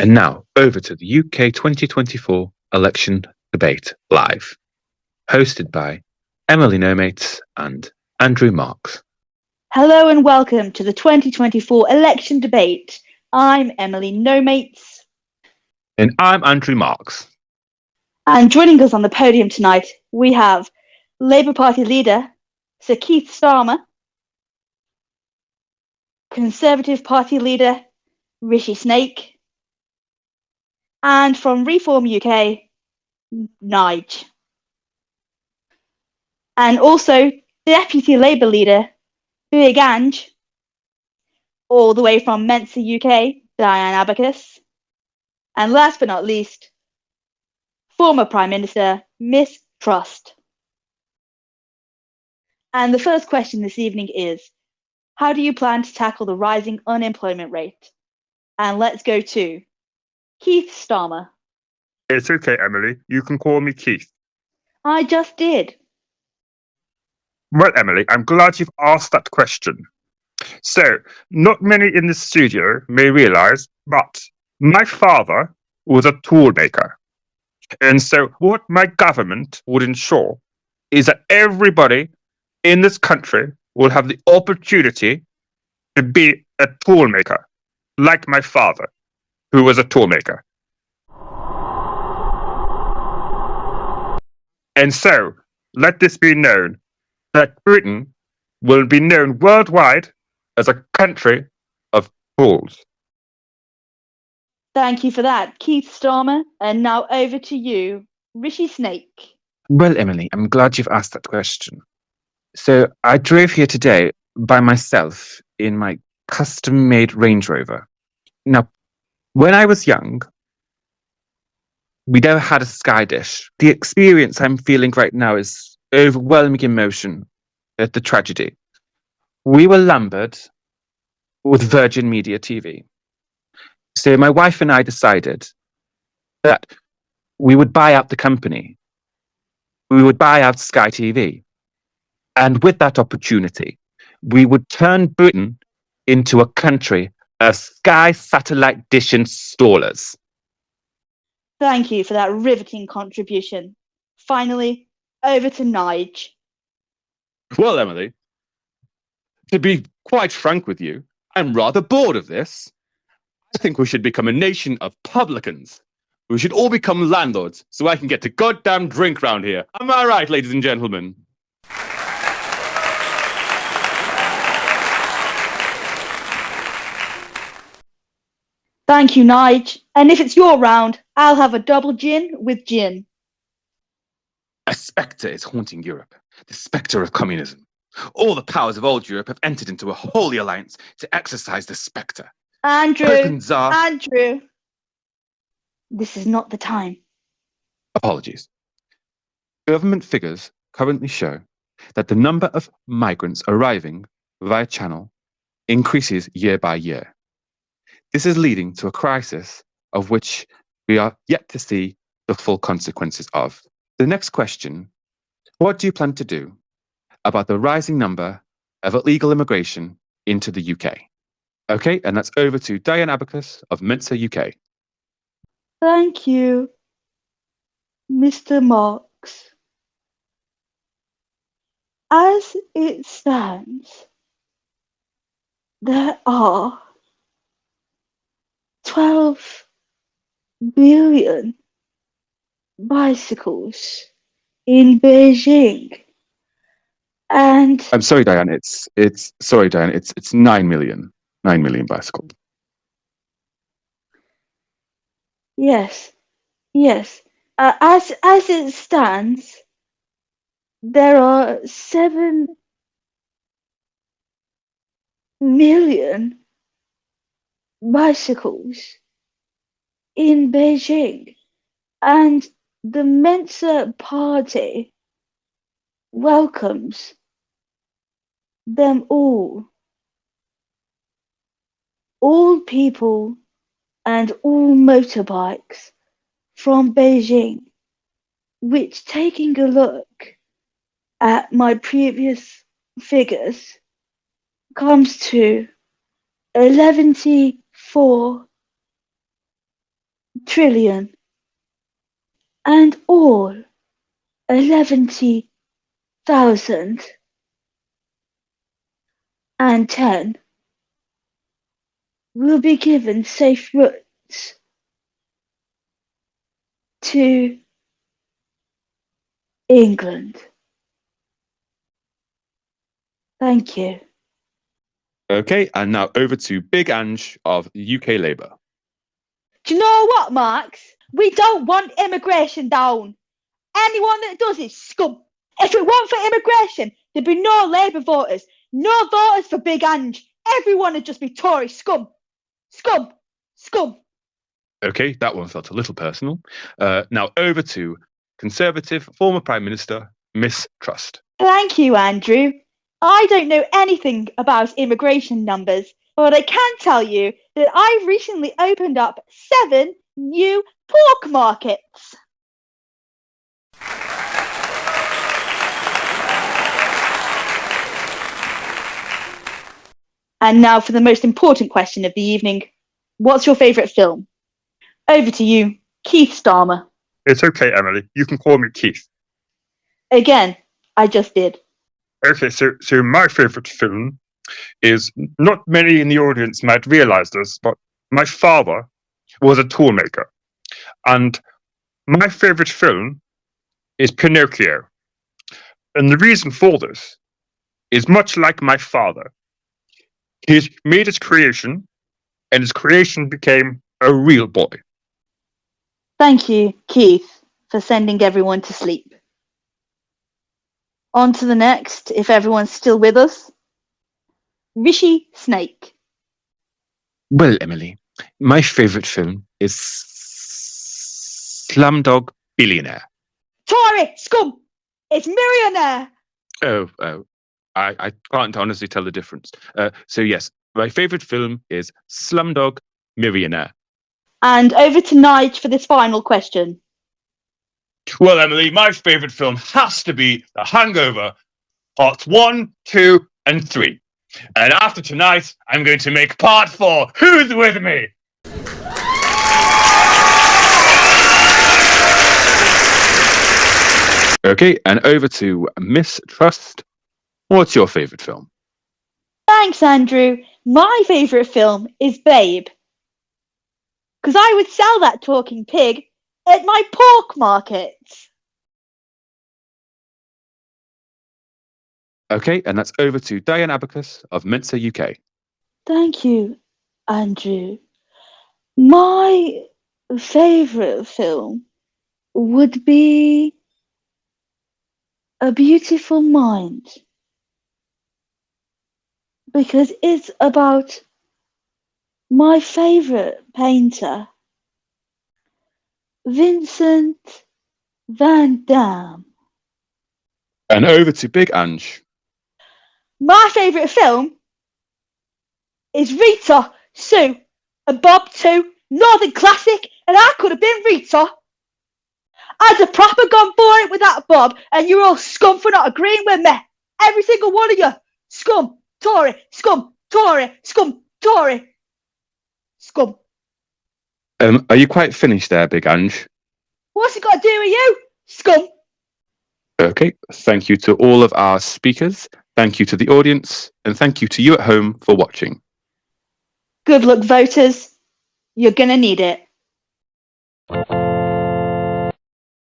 And now, over to the UK 2024 election debate live, hosted by Emily Nomates and Andrew Marks. Hello and welcome to the 2024 election debate. I'm Emily Nomates. And I'm Andrew Marks. And joining us on the podium tonight, we have Labour Party leader Sir Keith Starmer, Conservative Party leader Rishi Snake, and from Reform UK, Nige. And also Deputy Labour leader Big Ange, all the way from Mensa UK, Diane Abacus. And last but not least, former Prime Minister Miss Trust. And the first question this evening is, how do you plan to tackle the rising unemployment rate? And let's go to Keith Starmer. It's okay, Emily. You can call me Keith. I just did. Well, Emily, I'm glad you've asked that question. So, not many in the studio may realize, but my father was a tool maker. And so, what my government would ensure is that everybody in this country will have the opportunity to be a tool maker, like my father, who was a tool maker. And so, let this be known that Britain will be known worldwide as a country of tools. Thank you for that, Keith Starmer. And now over to you, Rishi Snake. Well, Emily, I'm glad you've asked that question. So I drove here today by myself in my custom-made Range Rover. Now, when I was young, we never had a Sky Dish. The experience I'm feeling right now is overwhelming emotion at the tragedy. We were lumbered with Virgin Media TV. So my wife and I decided that we would buy out the company. We would buy out Sky TV. And with that opportunity, we would turn Britain into a country of Sky satellite dish installers. Thank you for that riveting contribution. Finally, over to Nige. Well, Emily, to be quite frank with you, I'm rather bored of this. I think we should become a nation of publicans. We should all become landlords so I can get to goddamn drink round here. Am I right, ladies and gentlemen? Thank you, Nige. And if it's your round, I'll have a double gin with gin. A spectre is haunting Europe, the spectre of communism. All the powers of old Europe have entered into a holy alliance to exorcise the spectre. Andrew, this is not the time. Apologies. Government figures currently show that the number of migrants arriving via Channel increases year by year. This is leading to a crisis of which we are yet to see the full consequences of. The next question, what do you plan to do about the rising number of illegal immigration into the UK? Okay, and that's over to Diane Abacus of Mensa UK. Thank you, Mr. Marks. As it stands, there are 12 billion bicycles in Beijing. And I'm sorry, Diane. It's 9 million. 9 million bicycles. Yes. As it stands, there are 7 million bicycles in Beijing, and the Mensa Party welcomes them all people and all motorbikes from Beijing, which, taking a look at my previous figures, comes to 11.4 trillion, and all 11,010 will be given safe routes to England. Thank you. Okay, and now over to Big Ange of UK Labour. Do you know what, Max? We don't want immigration down. Anyone that does is scum. If it weren't for immigration, there'd be no Labour voters, no voters for Big Ange. Everyone would just be Tory scum. Scum. Scum. Okay, that one felt a little personal. Now over to Conservative former Prime Minister Miss Trust. Thank you, Andrew. I don't know anything about immigration numbers, but I can tell you that I've recently opened up 7 new pork markets. And now for the most important question of the evening. What's your favourite film? Over to you, Keith Starmer. It's okay, Emily. You can call me Keith. Again, I just did. Okay, so my favourite film is, not many in the audience might realise this, but my father was a toolmaker. And my favourite film is Pinocchio. And the reason for this is, much like my father, he made his creation, and his creation became a real boy. Thank you, Keith, for sending everyone to sleep. On to the next, if everyone's still with us. Rishi Snake. Well, Emily, my favourite film is Slumdog Billionaire. Tory, scum! It's Millionaire! Oh, I can't honestly tell the difference. So yes, my favourite film is Slumdog Millionaire. And over to Nige for this final question. Well, Emily, my favourite film has to be The Hangover, parts 1, 2, and 3. And after tonight, I'm going to make part 4. Who's with me? Okay, and over to Miss Trust. What's your favourite film? Thanks, Andrew. My favourite film is Babe. Because I would sell that talking pig at my pork markets. Okay, and that's over to Diane Abacus of Mensa UK. Thank you, Andrew. My favourite film would be A Beautiful Mind. Because it's about my favourite painter, Vincent van Dam. And over to Big Ange. My favourite film is Rita, Sue, and Bob 2, Northern Classic, and I could have been Rita. I'd have proper gone for it with that Bob, and you're all scum for not agreeing with me. Every single one of you. Scum, Tory, scum, Tory, scum, Tory. Scum. Are you quite finished there, Big Ange? What's it got to do with you? Scum. Okay, thank you to all of our speakers. Thank you to the audience, and thank you to you at home for watching. Good luck, voters. You're gonna need it.